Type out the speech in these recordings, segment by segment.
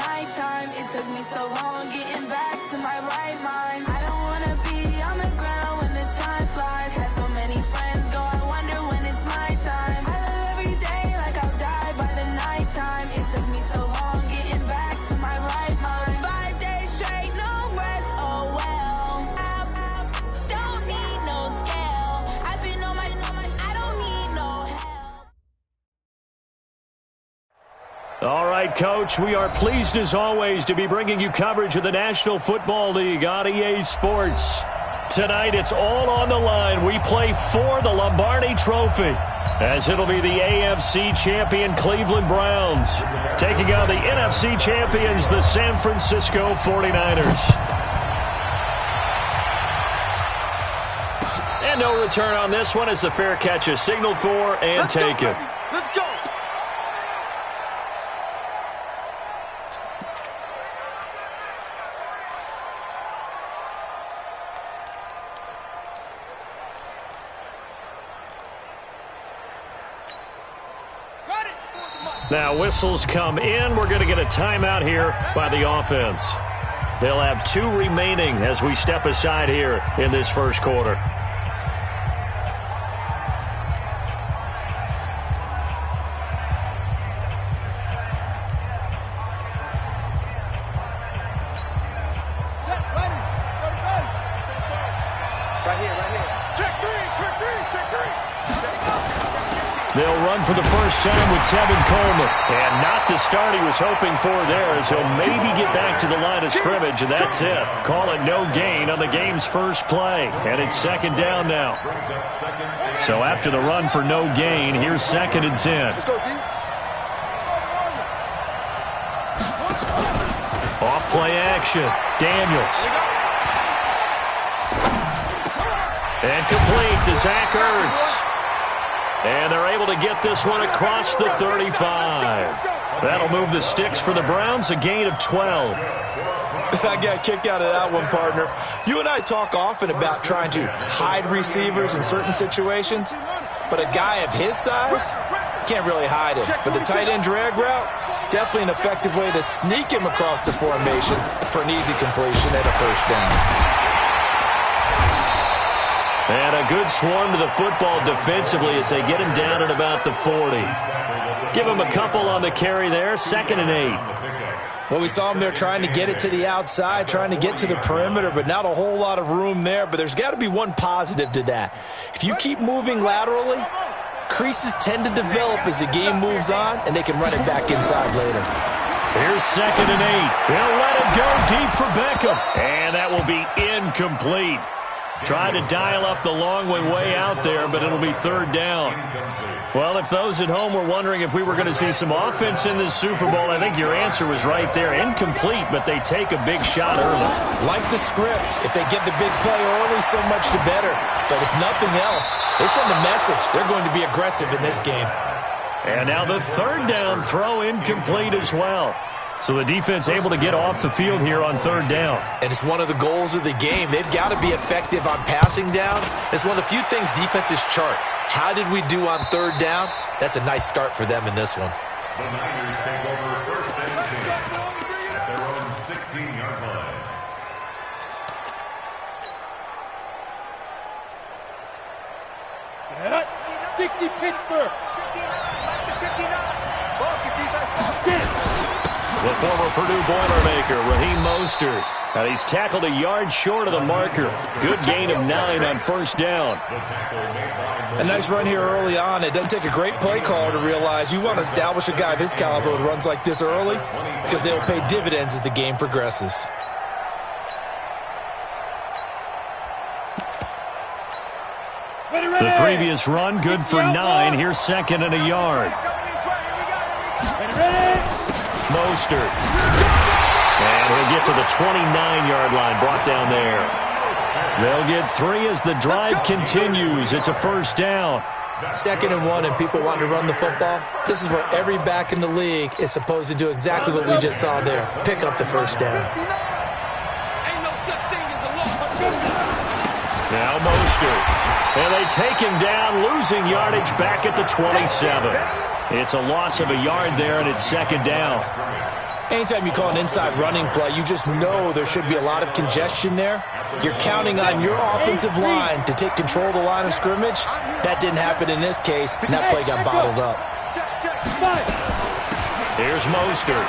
nighttime. It took me so long getting back to my right mind. I don't wanna be on the ground when the time flies. Had so many friends go, I wonder when it's my time. I live every day like I'll die by the nighttime. It took me so long getting back to my right mind. 5 days straight, no rest, oh well. I don't need no scale. I've been on my, I don't need no help. All right, Coach, we are pleased as always to be bringing you coverage of the National Football League on EA Sports. Tonight, it's all on the line. We play for the Lombardi Trophy, as it'll be the AFC champion Cleveland Browns taking on the NFC champions, the San Francisco 49ers. And no return on this one as the fair catch is signaled for and taken. Let's go. Now whistles come in. We're going to get a timeout here by the offense. They'll have 2 remaining as we step aside here in this first quarter. They'll run for the first time with Tevin Coleman. And not the start he was hoping for there, as he'll maybe get back to the line of scrimmage, and that's it. Call it no gain on the game's first play. And it's second down now. So after the run for no gain, here's 2nd and 10. Off play action. Daniels. And complete to Zach Ertz. And they're able to get this one across the 35. That'll move the sticks for the Browns, a gain of 12. I got a kick out of that one, partner. You and I talk often about trying to hide receivers in certain situations, but a guy of his size can't really hide him. But the tight end drag route, definitely an effective way to sneak him across the formation for an easy completion and a first down. And a good swarm to the football defensively as they get him down at about the 40. Give him a couple on the carry there, 2nd and 8. Well, we saw him there trying to get it to the outside, trying to get to the perimeter, but not a whole lot of room there. But there's got to be one positive to that. If you keep moving laterally, creases tend to develop as the game moves on, and they can run it back inside later. Here's 2nd and 8. They'll let it go deep for Beckham. And that will be incomplete. Tried to dial up the long one way out there, but it'll be 3rd down. Well, if those at home were wondering if we were going to see some offense in this Super Bowl, I think your answer was right there. Incomplete, but they take a big shot early. Like the script. If they get the big play early, so much the better. But if nothing else, they send a message. They're going to be aggressive in this game. And now the 3rd down throw incomplete as well. So the defense able to get off the field here on 3rd down. And it's one of the goals of the game. They've got to be effective on passing downs. It's one of the few things defenses chart. How did we do on 3rd down? That's a nice start for them in this one. The Niners take over 1st and 10 at their own 16-yard line. Set. 60 Pittsburgh. The former Purdue Boilermaker, Raheem Mostert. And he's tackled a yard short of the marker. Good gain of 9 on 1st down. A nice run here early on. It doesn't take a great play caller to realize you want to establish a guy of his caliber with runs like this early because they'll pay dividends as the game progresses. The previous run, good for 9. Here's 2nd and a yard. Mostert. And he'll get to the 29-yard line, brought down there. They'll get 3 as the drive continues. It's a 1st down. 2nd and 1 and people want to run the football. This is where every back in the league is supposed to do exactly what we just saw there. Pick up the 1st down. Now Mostert. And they take him down, losing yardage back at the 27. It's a loss of a yard there, and it's 2nd down. Anytime you call an inside running play, you just know there should be a lot of congestion there. You're counting on your offensive line to take control of the line of scrimmage. That didn't happen in this case, and that play got bottled up. Here's Mostert.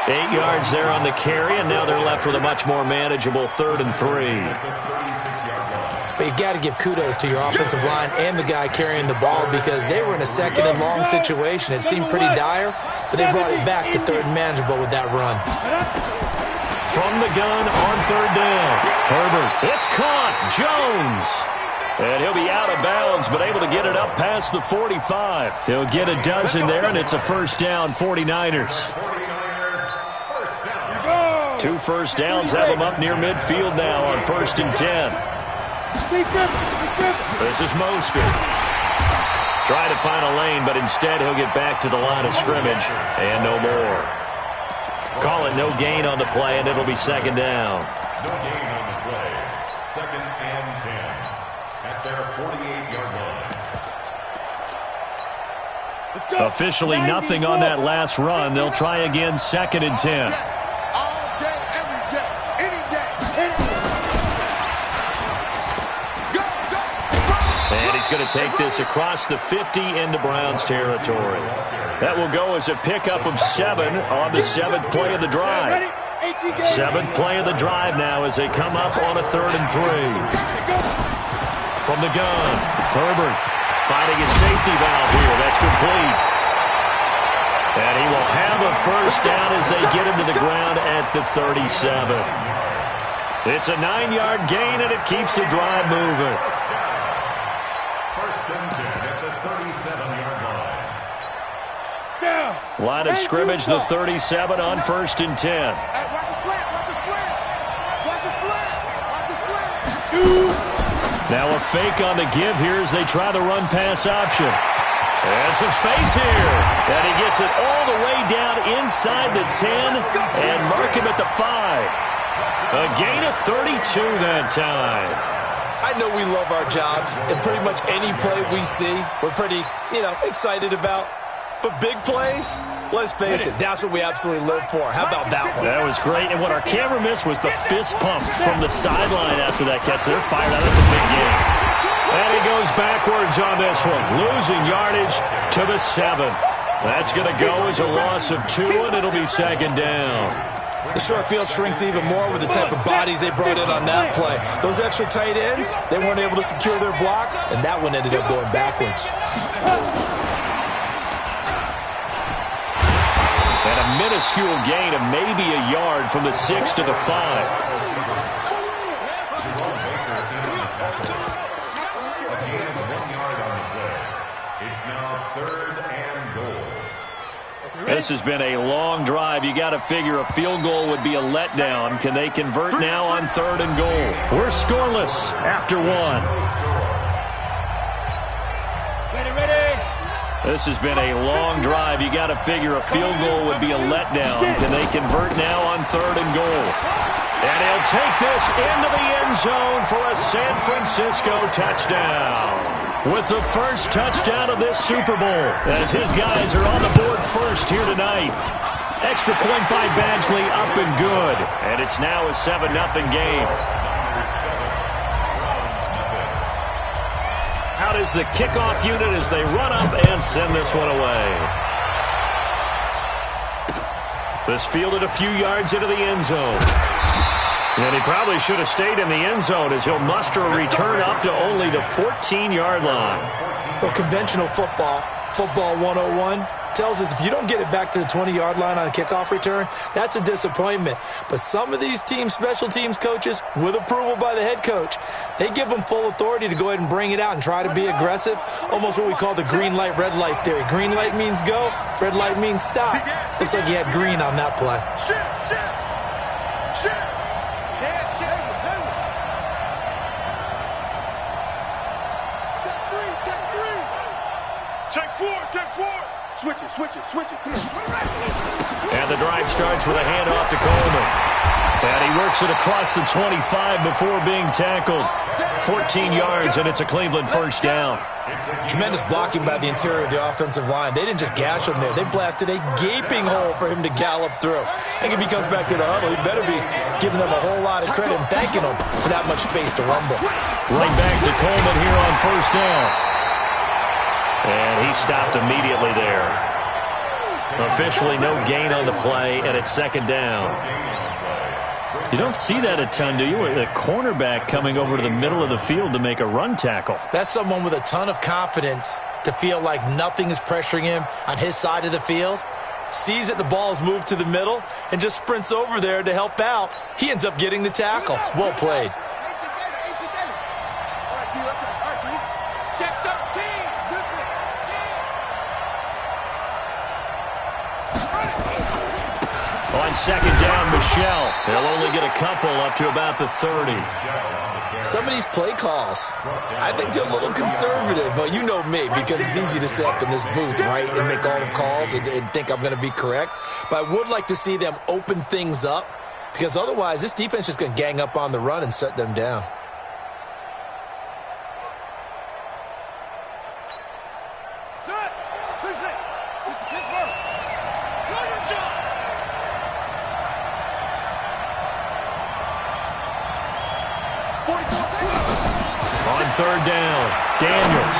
8 yards there on the carry, and now they're left with a much more manageable 3rd and 3. But you got to give kudos to your offensive line and the guy carrying the ball because they were in a 2nd and long situation. It seemed pretty dire, but they brought it back to 3rd and manageable with that run. From the gun on 3rd down. Herbert. It's caught. Jones. And he'll be out of bounds, but able to get it up past the 45. He'll get a dozen there, and it's a 1st down, 49ers. 2 first downs have them up near midfield now on 1st and 10. This is Mostert. Trying to find a lane, but instead he'll get back to the line of scrimmage, and no more. Call it no gain on the play, and it'll be 2nd down. No gain on the play. 2nd and 10 at their 48-yard line. Officially nothing on that last run. They'll try again 2nd and 10. He's going to take this across the 50 into Browns territory. That will go as a pickup of 7 on the 7th play of the drive. 7th play of the drive now as they come up on a 3rd and 3. From the gun, Herbert finding his safety valve here. That's complete. And he will have a 1st down as they get him to the ground at the 37. It's a 9-yard gain, and it keeps the drive moving. Line of scrimmage, the 37 on 1st and 10. Now a fake on the give here as they try the run-pass option. And some space here. And he gets it all the way down inside the 10 and mark him at the 5. A gain of 32 that time. I know we love our jobs, and pretty much any play we see, we're pretty, excited about. But big plays, let's face it, that's what we absolutely live for. How about that one? That was great, and what our camera missed was the fist pump from the sideline after that catch. They're fired out. That's a big game. And he goes backwards on this one, losing yardage to the 7. That's going to go as a loss of 2, and it'll be 2nd down. The short field shrinks even more with the type of bodies they brought in on that play. Those extra tight ends, they weren't able to secure their blocks, and that one ended up going backwards. And a minuscule gain of maybe a yard from the 6 to the 5. This has been a long drive. You got to figure a field goal would be a letdown. Can they convert now on 3rd and goal? We're scoreless after 1. This has been a long drive. You got to figure a field goal would be a letdown. Can they convert now on 3rd and goal? And he'll take this into the end zone for a San Francisco touchdown. With the first touchdown of this Super Bowl, as his guys are on the board first here tonight. Extra point by Badgley, up and good. And it's now a 7-0 game. Out is the kickoff unit as they run up and send this one away. This fielded a few yards into the end zone. And he probably should have stayed in the end zone as he'll muster a return up to only the 14-yard line. Well, conventional football 101, tells us if you don't get it back to the 20-yard line on a kickoff return, that's a disappointment. But some of these teams, special teams coaches, with approval by the head coach, they give them full authority to go ahead and bring it out and try to be aggressive, almost what we call the green light, red light theory. Green light means go, red light means stop. Looks like he had green on that play. Check four. Switch it. Come on. And the drive starts with a handoff to Coleman. And he works it across the 25 before being tackled. 14 yards, and it's a Cleveland first down. Tremendous blocking by the interior of the offensive line. They didn't just gash him there. They blasted a gaping hole for him to gallop through. I think if he comes back to the huddle, he better be giving them a whole lot of credit and thanking them for that much space to rumble. Right back to Coleman here on first down. And he stopped immediately there. Officially no gain on the play, and it's second down. You don't see that a ton, do you? A cornerback coming over to the middle of the field to make a run tackle. That's someone with a ton of confidence to feel like nothing is pressuring him on his side of the field. Sees that the ball's moved to the middle and just sprints over there to help out. He ends up getting the tackle. Well played. Check 13. On second down, Michelle. They'll only get a couple up to about the 30. Some of these play calls, I think they're a little conservative, but you know me, because it's easy to sit up in this booth, right, and make all the calls and think I'm going to be correct. But I would like to see them open things up, because otherwise this defense is going to gang up on the run and shut them down. Third down, Daniels.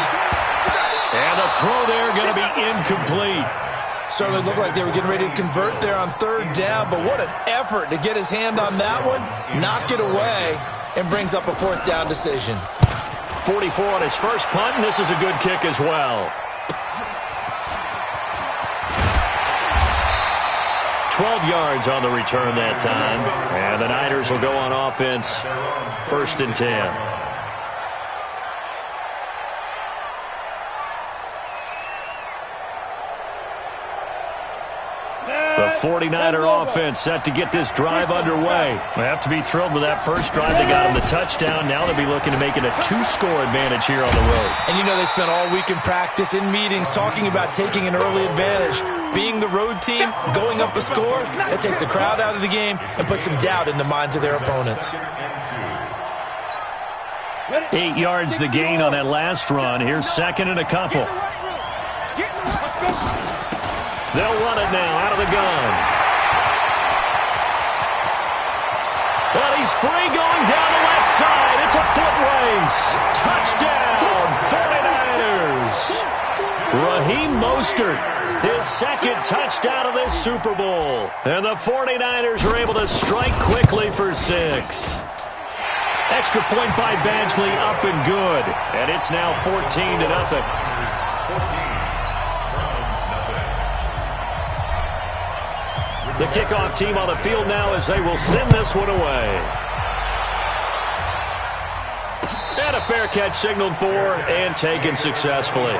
And the throw there going to be incomplete. Certainly looked like they were getting ready to convert there on third down, but what an effort to get his hand on that one, knock it away, and brings up a fourth down decision. 44 on his first punt, and this is a good kick as well. 12 yards on the return that time. And the Niners will go on offense, first and 10. The 49er offense set to get this drive underway. They have to be thrilled with that first drive. They got him the touchdown. Now they'll be looking to make it a 2-score advantage here on the road. And you know they spent all week in practice, in meetings, talking about taking an early advantage. Being the road team, going up a score, that takes the crowd out of the game and puts some doubt in the minds of their opponents. 8 yards the gain on that last run. Here's second and a couple. They'll run it now out of the gun. But he's free going down the left side. It's a foot race. Touchdown, 49ers. Raheem Mostert, his second touchdown of this Super Bowl. And the 49ers are able to strike quickly for 6. Extra point by Badgley, up and good. And it's now 14-0. The kickoff team on the field now as they will send this one away. And a fair catch signaled for and taken successfully. The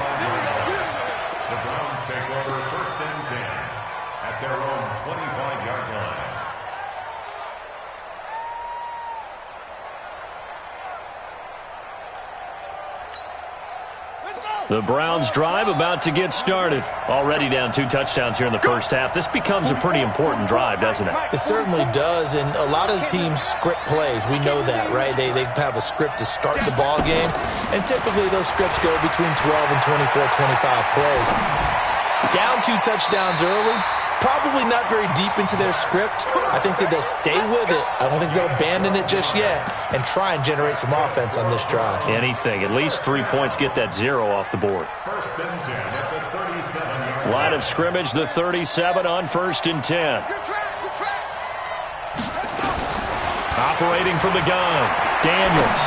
Browns take over first and 10 at their own 25-yard line. The Browns drive about to get started. Already down 2 touchdowns here in the first half. This becomes a pretty important drive, doesn't it? It certainly does, and a lot of the teams script plays. We know that, right? They have a script to start the ball game, and typically those scripts go between 12 and 24, 25 plays. Down 2 touchdowns early, probably not very deep into their script. I think that they'll stay with it. I don't think they'll abandon it just yet and try and generate some offense on this drive. Anything. At least 3 points, get that 0 off the board. First and 10 at the 37-yard Line of scrimmage, the 37 on first and 10. Operating from the gun, Daniels.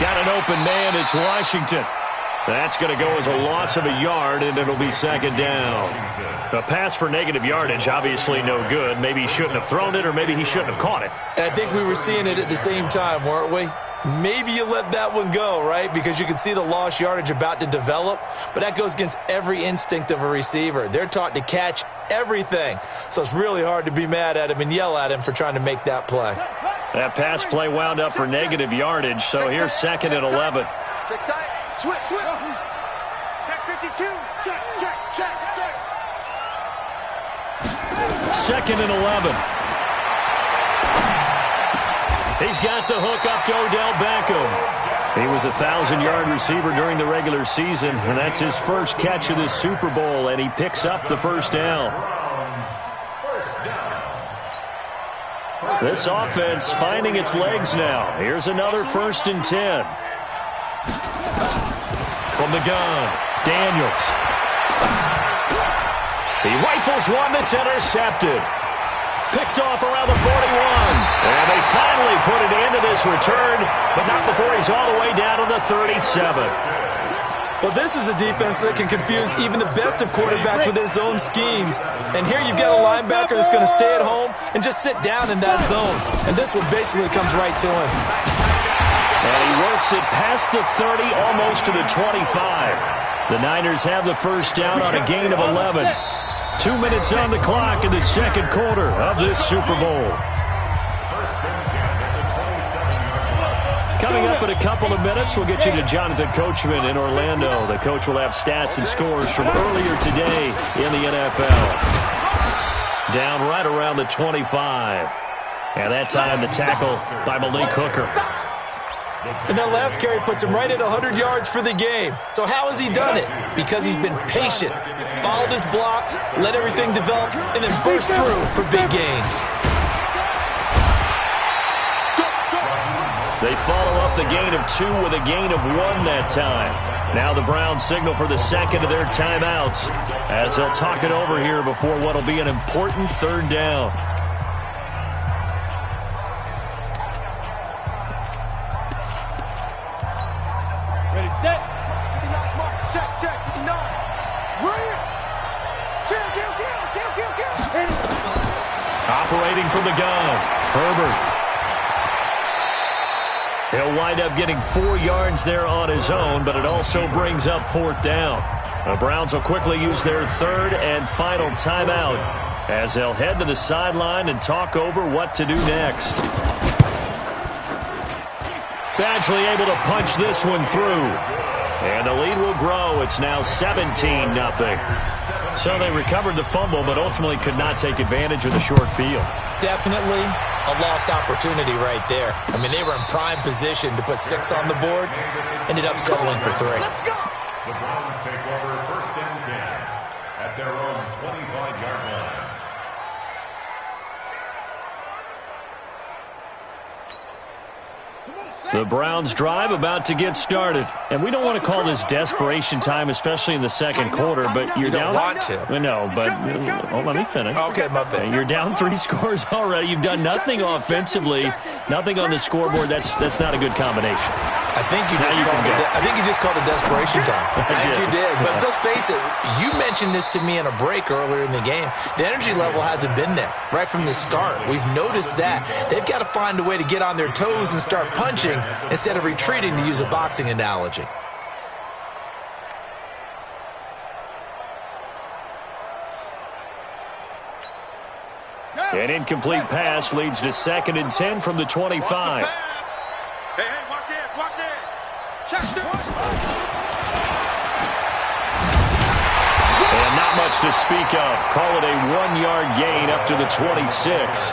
Got an open man, it's Washington. That's going to go as a loss of a yard, and it'll be second down. A pass for negative yardage, obviously no good. Maybe he shouldn't have thrown it, or maybe he shouldn't have caught it. And I think we were seeing it at the same time, weren't we? Maybe you let that one go, right? Because you can see the lost yardage about to develop, but that goes against every instinct of a receiver. They're taught to catch everything, so it's really hard to be mad at him and yell at him for trying to make that play. That pass play wound up for negative yardage, so here's second and 11. Check tight. Switch. Check 52. Second and 11. He's got the hook up to Odell Beckham. He was a 1,000-yard receiver during the regular season, and that's his first catch of this Super Bowl, and he picks up the first down. This offense finding its legs now. Here's another 1st and 10. From the gun, Daniels. He rifles one that's intercepted. Picked off around the 41. And they finally put an end to this return, but not before he's all the way down to the 37. Well, this is a defense that can confuse even the best of quarterbacks with their zone schemes. And here you've got a linebacker that's going to stay at home and just sit down in that zone. And this one basically comes right to him. And he works it past the 30, almost to the 25. The Niners have the first down on a gain of 11. 2 minutes on the clock in the second quarter of this Super Bowl. Coming up in a couple of minutes, we'll get you to Jonathan Coachman in Orlando. The coach will have stats and scores from earlier today in the NFL. Down right around the 25. And that time the tackle by Malik Hooker. And that last carry puts him right at 100 yards for the game. So how has he done it? Because he's been patient, followed his blocks, let everything develop, and then burst through for big gains. They follow up the gain of 2 with a gain of 1 that time. Now the Browns signal for the second of their timeouts as they'll talk it over here before what will be an important 3rd down. Operating from the gun, Herbert. He'll wind up getting 4 yards there on his own, but it also brings up 4th down. The Browns will quickly use their 3rd and final timeout as they'll head to the sideline and talk over what to do next. Badgley able to punch this one through. And the lead will grow. It's now 17-0. So they recovered the fumble, but ultimately could not take advantage of the short field. Definitely a lost opportunity right there. I mean, they were in prime position to put 6 on the board. Ended up settling for 3. The Browns take over 1st and 10 at their own 25-yard line. The Browns drive about to get started. And we don't want to call this desperation time, especially in the second quarter, but you're down. You don't want to. No, but let me finish. Okay, my bad. You're down 3 scores already. You've done nothing offensively, nothing on the scoreboard. That's not a good combination. I think you just called it desperation time. I think you did. But let's face it, you mentioned this to me in a break earlier in the game. The energy level hasn't been there right from the start. We've noticed that. They've got to find a way to get on their toes and start punching instead of retreating, to use a boxing analogy. An incomplete pass leads to 2nd and 10 from the 25. Hey, watch this, watch this. Check this. And not much to speak of. Call it a 1-yard gain up to the 26.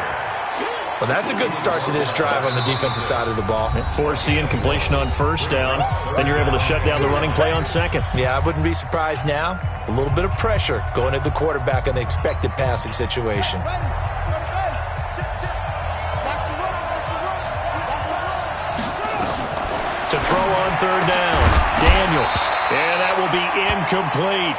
Well, that's a good start to this drive on the defensive side of the ball. Force the incompletion on 1st down. Then you're able to shut down the running play on 2nd. Yeah, I wouldn't be surprised now. A little bit of pressure going at the quarterback in the expected passing situation. To throw on 3rd down, Daniels. And that will be incomplete.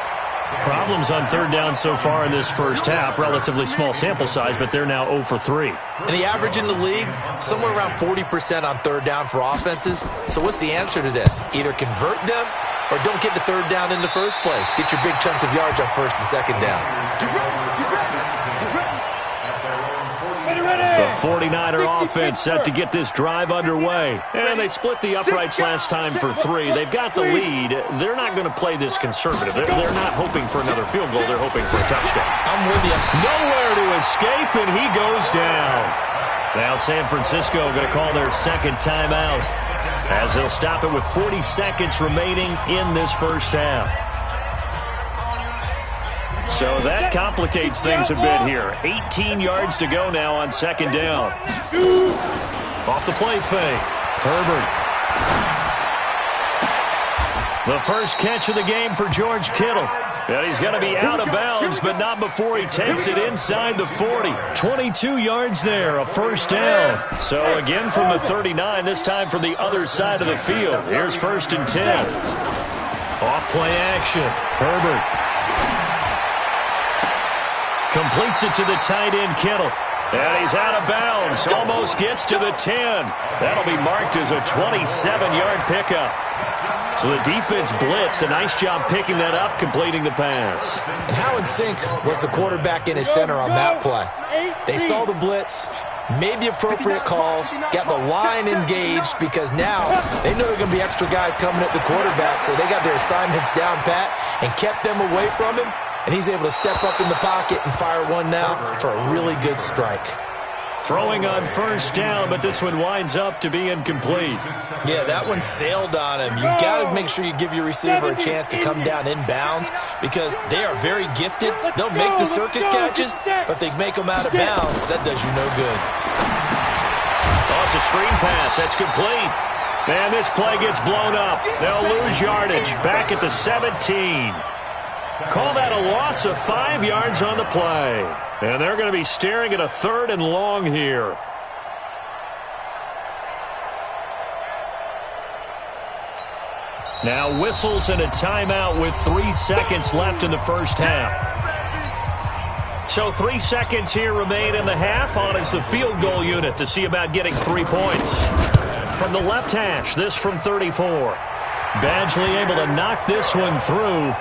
Problems on 3rd down so far in this first half. Relatively small sample size, but they're now 0 for 3. And the average in the league, somewhere around 40% on 3rd down for offenses. So what's the answer to this? Either convert them or don't get to 3rd down in the first place. Get your big chunks of yards on 1st and 2nd down. The 49er offense set to get this drive underway. And they split the uprights last time for 3. They've got the lead. They're not going to play this conservative. They're not hoping for another field goal. They're hoping for a touchdown. I'm with you. Nowhere to escape, and he goes down. Now San Francisco going to call their 2nd timeout as they'll stop it with 40 seconds remaining in this first half. So that complicates things a bit here. 18 yards to go now on second down. Off the play fake. Herbert. The first catch of the game for George Kittle. And he's going to be out of bounds, but not before he takes it inside the 40. 22 yards there, a first down. So again from the 39, this time from the other side of the field. Here's 1st and 10. Off play action. Herbert. Completes it to the tight end, Kittle. And he's out of bounds. Almost gets to the 10. That'll be marked as a 27-yard pickup. So the defense blitzed. A nice job picking that up, completing the pass. And how in sync was the quarterback and his center on that play? They saw the blitz, made the appropriate calls, got the line engaged because now they know there are going to be extra guys coming at the quarterback, so they got their assignments down pat and kept them away from him. And he's able to step up in the pocket and fire one now for a really good strike. Throwing on first down, but this one winds up to be incomplete. Yeah, that one sailed on him. You've got to make sure you give your receiver a chance to come down inbounds because they are very gifted. They'll make the circus catches, but they make them out of bounds. That does you no good. Oh, it's a screen pass. That's complete. And this play gets blown up. They'll lose yardage. Back at the 17. Call that a loss of 5 yards on the play. And they're going to be staring at a 3rd and long here. Now whistles and a timeout with 3 seconds left in the first half. So 3 seconds here remain in the half. On is the field goal unit to see about getting 3 points. From the left hash, this from 34. Badgley able to knock this one through.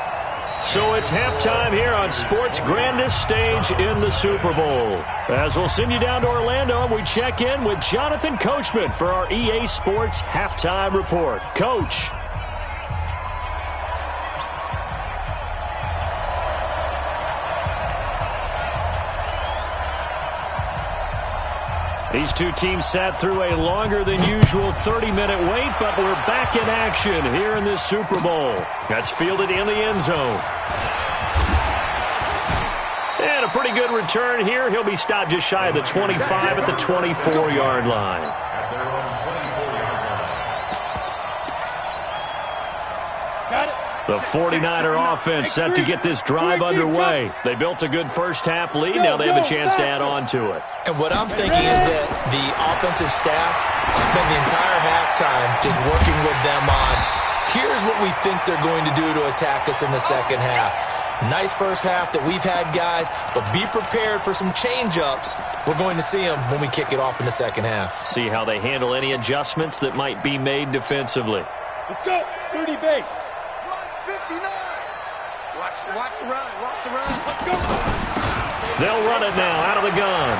So it's halftime here on sports' grandest stage in the Super Bowl. As we'll send you down to Orlando, and we check in with Jonathan Coachman for our EA Sports Halftime Report. Coach. These two teams sat through a longer than usual 30-minute wait, but we're back in action here in this Super Bowl. That's fielded in the end zone. And a pretty good return here. He'll be stopped just shy of the 25 at the 24-yard line. The 49er offense set to get this drive underway. They built a good first-half lead. Now they have a chance to add on to it. And what I'm thinking is that the offensive staff spent the entire halftime just working with them on, here's what we think they're going to do to attack us in the second half. Nice first half that we've had, guys, but be prepared for some change-ups. We're going to see them when we kick it off in the second half. See how they handle any adjustments that might be made defensively. Let's go, 30 base. 59. Watch the run. Watch the run. Let's go. They'll run it now out of the gun.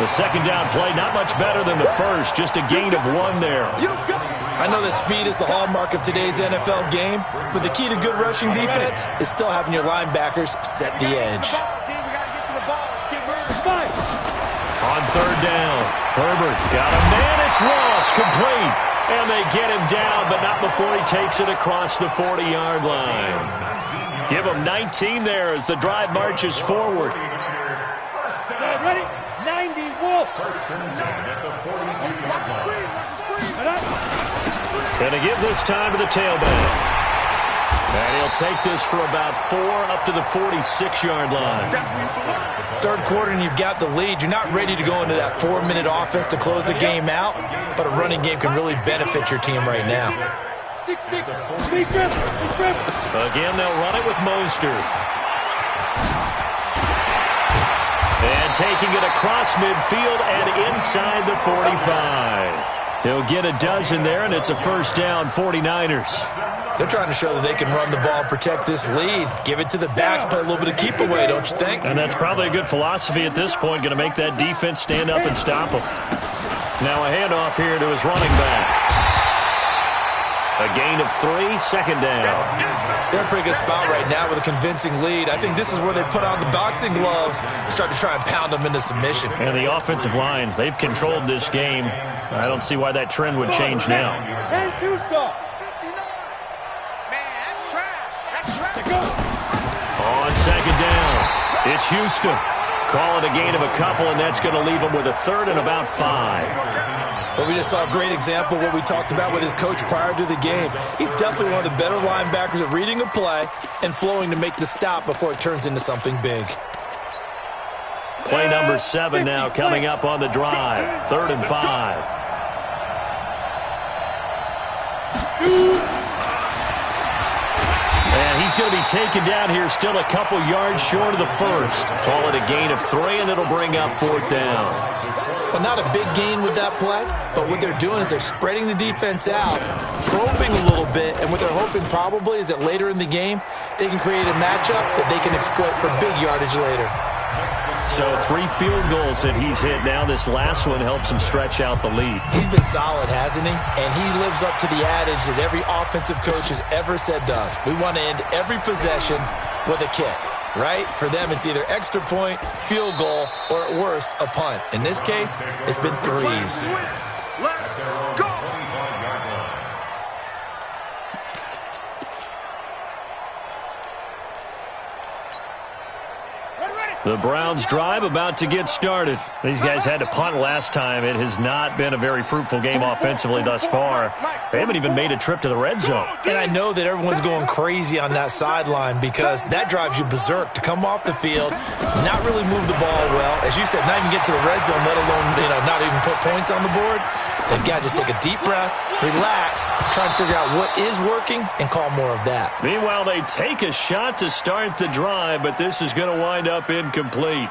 The second down play, not much better than the first. Just a gain of 1 there. I know that speed is the hallmark of today's NFL game, but the key to good rushing defense is still having your linebackers set the edge. On third down, Herbert got a man. It's Ross, complete. And they get him down, but not before he takes it across the 40-yard line. Give him 19 there as the drive marches forward. Ready? 90, Wolf. First and 10 at the 42-yard line. And to give this time to the tailback. And he'll take this for about 4 up to the 46-yard line. Third quarter and you've got the lead. You're not ready to go into that 4-minute offense to close the game out, but a running game can really benefit your team right now. Again, they'll run it with Mostert. And taking it across midfield and inside the 45. He'll get a dozen there, and it's a first down, 49ers. They're trying to show that they can run the ball and protect this lead. Give it to the backs, play a little bit of keep away, don't you think? And that's probably a good philosophy at this point, going to make that defense stand up and stop them. Now a handoff here to his running back. A gain of 3, second down. They're in a pretty good spot right now with a convincing lead. I think this is where they put on the boxing gloves and start to try and pound them into submission. And the offensive line, they've controlled this game. I don't see why that trend would change now. 10-2 stop. Man, that's trash. That's trash. On second down, it's Houston. Call it a gain of a couple, and that's going to leave him with a third and about 5. Well, we just saw a great example of what we talked about with his coach prior to the game. He's definitely one of the better linebackers at reading a play and flowing to make the stop before it turns into something big. Play number 7 now coming up on the drive. 3rd and 5. And he's going to be taken down here, still a couple yards short of the first. Call it a gain of 3, and it'll bring up 4th down. Well, not a big gain with that play, but what they're doing is they're spreading the defense out, probing a little bit, and what they're hoping probably is that later in the game, they can create a matchup that they can exploit for big yardage later. So 3 field goals that he's hit now. This last one helps him stretch out the lead. He's been solid, hasn't he? And he lives up to the adage that every offensive coach has ever said to us. We want to end every possession with a kick, right? For them, it's either extra point, field goal, or at worst, a punt. In this case, it's been threes. Let's go! The Browns drive about to get started. These guys had to punt last time. It has not been a very fruitful game offensively thus far. They haven't even made a trip to the red zone. And I know that everyone's going crazy on that sideline because that drives you berserk to come off the field, not really move the ball well. As you said, not even get to the red zone, let alone, not even put points on the board. They've got to just take a deep breath, relax, try and figure out what is working, and call more of that. Meanwhile, they take a shot to start the drive, but this is going to wind up incomplete.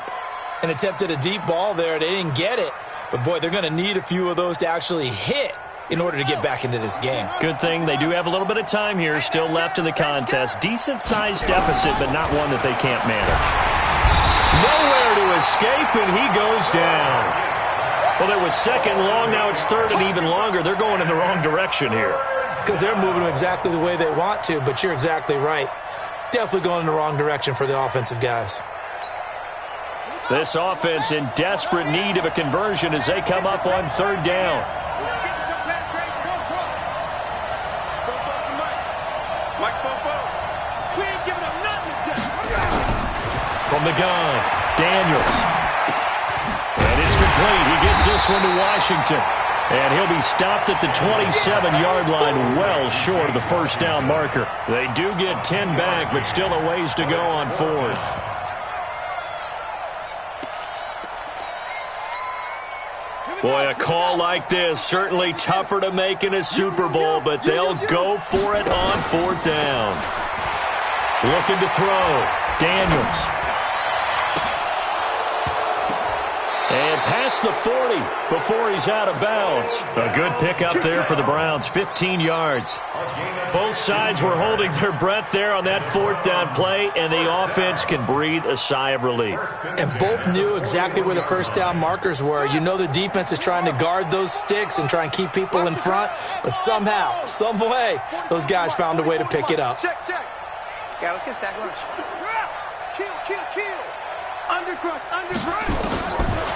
And attempted a deep ball there. They didn't get it. But, boy, they're going to need a few of those to actually hit in order to get back into this game. Good thing they do have a little bit of time here still left in the contest. Decent-sized deficit, but not one that they can't manage. Nowhere to escape, and he goes down. Well, there was second long. Now it's third and even longer. They're going in the wrong direction here. Because they're moving them exactly the way they want to, but you're exactly right. Definitely going in the wrong direction for the offensive guys. This offense in desperate need of a conversion as they come up on 3rd down. From the gun, Daniels. And it's complete. He gets this one to Washington. And he'll be stopped at the 27-yard line, well short of the first down marker. They do get 10 back, but still a ways to go on 4th. Boy, a call like this, certainly tougher to make in a Super Bowl, but they'll go for it on 4th down. Looking to throw. Daniels. And past the 40 before he's out of bounds. A good pickup there for the Browns, 15 yards. Both sides were holding their breath there on that 4th down play, and the offense can breathe a sigh of relief. And both knew exactly where the first down markers were. You know the defense is trying to guard those sticks and try and keep people in front, but somehow, some way, those guys found a way to pick it up. Check. Yeah, let's get a sack lunch. Kill. Undercrush.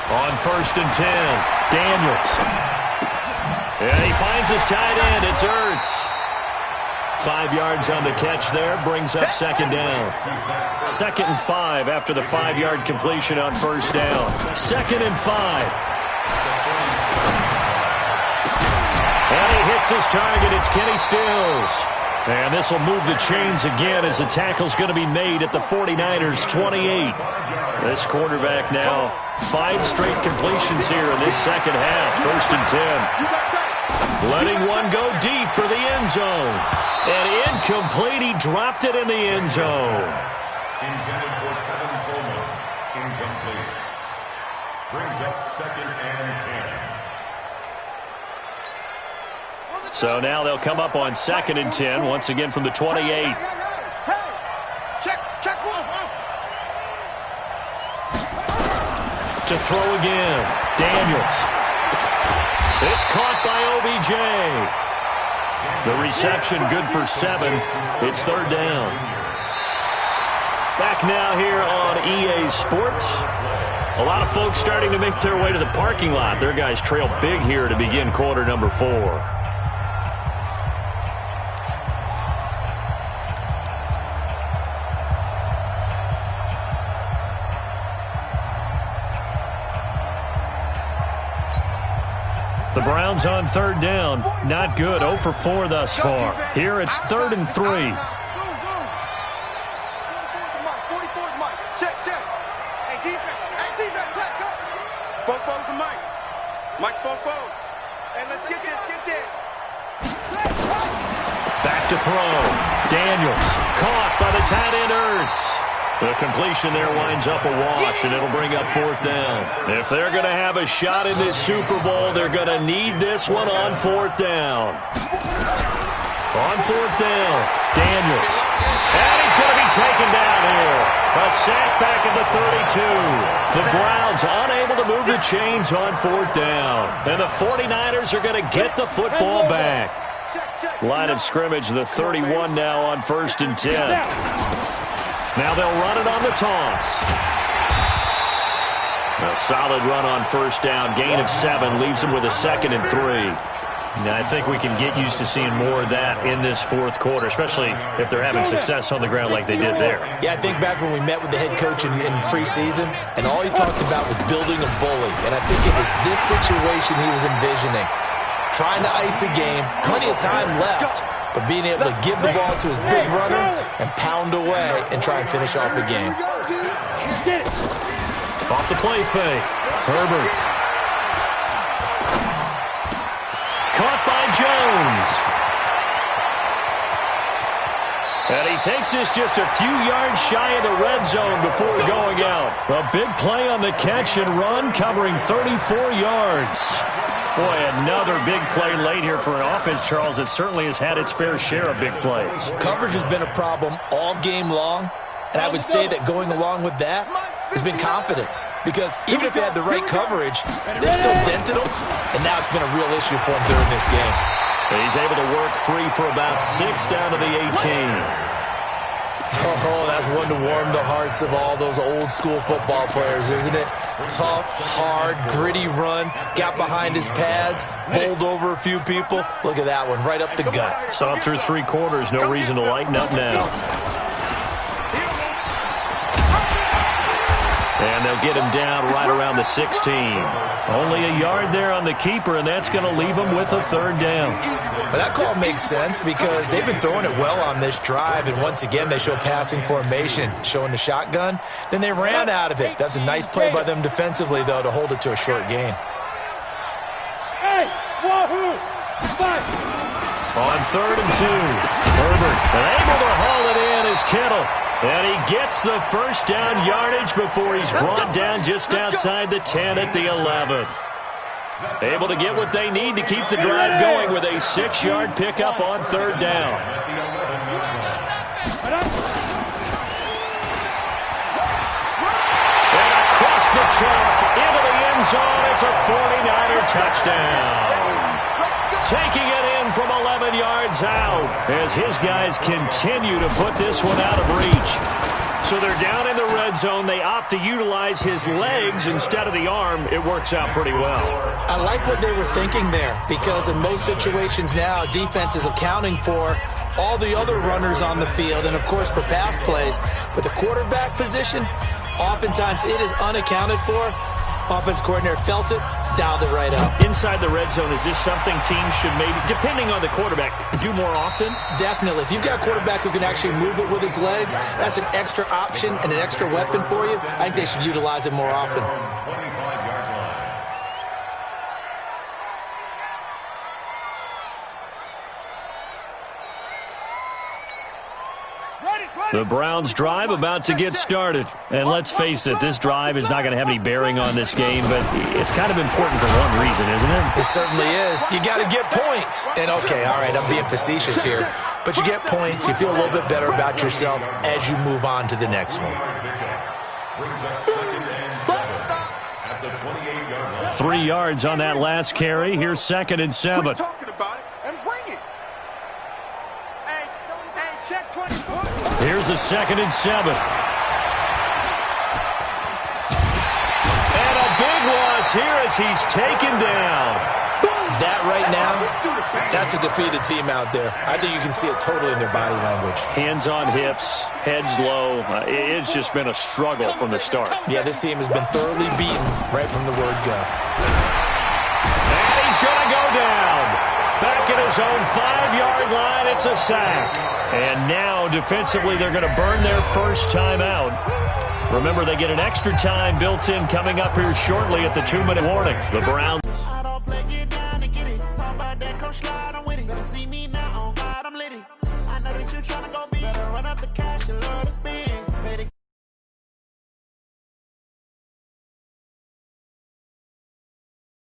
On 1st and 10, Daniels. And he finds his tight end. It's Ertz. 5 yards on the catch there. Brings up 2nd down. 2nd and 5 after the 5-yard completion on 1st down. 2nd and 5. And he hits his target. It's Kenny Stills. And this will move the chains again as the tackle's going to be made at the 49ers' 28. This quarterback now 5 straight completions here in this second half. 1st and 10. Letting one go deep for the end zone. And incomplete. He dropped it in the end zone. Intended for Tevin Coleman. Incomplete. Brings up 2nd and 10. So now they'll come up on 2nd and 10, once again from the 28. Check. To throw again, Daniels. It's caught by OBJ. The reception good for 7. It's 3rd down. Back now here on EA Sports. A lot of folks starting to make their way to the parking lot. Their guys trail big here to begin quarter number 4. The Browns on third down. Not good. 0 for 4 thus far. Here it's 3rd and 3. Check. Hey, defense, let's go. Fofo's the mic. Mike's Fofo. Hey, let's get this. Back to throw. Daniels caught by the tight end Ertz. The completion there winds up a wash, and it'll bring up 4th down. If they're going to have a shot in this Super Bowl, they're going to need this one on 4th down. On 4th down, Daniels. And he's going to be taken down here. A sack back at the 32. The Browns unable to move the chains on 4th down. And the 49ers are going to get the football back. Line of scrimmage, the 31 now on 1st and 10. Now they'll run it on the toss. A solid run on 1st down. Gain of 7 leaves them with a 2nd and 3. Now, I think we can get used to seeing more of that in this 4th quarter, especially if they're having success on the ground like they did there. Yeah, I think back when we met with the head coach in preseason, and all he talked about was building a bully. And I think it was this situation he was envisioning. Trying to ice a game, plenty of time left, but being able to give the ball to his big runner and pound away and try and finish off a game. Off the play fake. Herbert. Caught by Jones. And he takes this just a few yards shy of the red zone before going out. A big play on the catch and run, covering 34 yards. Boy, another big play late here for an offense, Charles, that certainly has had its fair share of big plays. Coverage has been a problem all game long, and I would say that going along with that has been confidence. Because even if they had the right coverage, they still dented them, and now it's been a real issue for them during this game. He's able to work free for about 6 down to the 18. Oh, that's one to warm the hearts of all those old-school football players, isn't it? Tough, hard, gritty run, got behind his pads, bowled over a few people. Look at that one, right up the gut. So up through 3 quarters, no reason to lighten up now. And they'll get him down right around the 16. Only a yard there on the keeper, and that's going to leave him with a 3rd down. But that call makes sense because they've been throwing it well on this drive, and once again they show passing formation, showing the shotgun. Then they ran out of it. That's a nice play by them defensively, though, to hold it to a short gain. Hey, wahoo! On 3rd and 2, Herbert able to haul it in is Kittle. And he gets the 1st down yardage before he's brought down just outside the 10 at the 11. Able to get what they need to keep the drive going with a 6-yard pickup on 3rd down. And across the chalk into the end zone, it's a 49er touchdown. Taking it in from 11 yards out as his guys continue to put this one out of reach. So they're down in the red zone. They opt to utilize his legs instead of the arm. It works out pretty well. I like what they were thinking there because in most situations now, defense is accounting for all the other runners on the field and, of course, for pass plays. But the quarterback position, oftentimes it is unaccounted for. Offense coordinator felt it, dialed it right up. Inside the red zone, is this something teams should maybe, depending on the quarterback, do more often? Definitely. If you've got a quarterback who can actually move it with his legs, that's an extra option and an extra weapon for you. I think they should utilize it more often. The Browns drive about to get started. And let's face it, this drive is not going to have any bearing on this game, but it's kind of important for one reason, isn't it? It certainly is. You got to get points. And, okay, all right, I'm being facetious here. But you get points, you feel a little bit better about yourself as you move on to the next one. 3 yards on that last carry. Here's 2nd and 7. Here's a 2nd and 7. And a big loss here as he's taken down. That right now, that's a defeated team out there. I think you can see it totally in their body language. Hands on hips, heads low. It's just been a struggle from the start. Yeah, this team has been thoroughly beaten right from the word go. And he's going to go at his own 5-yard line. It's a sack. And now, defensively, they're going to burn their first timeout. Remember, they get an extra time built in coming up here shortly at the 2-minute warning. The Browns. I don't play, get down and get it. Talk about that, come slide, I'm with it. Better see me now, on God, I'm litty. I know that you're trying to go big. Better run up the cash, you love to spend.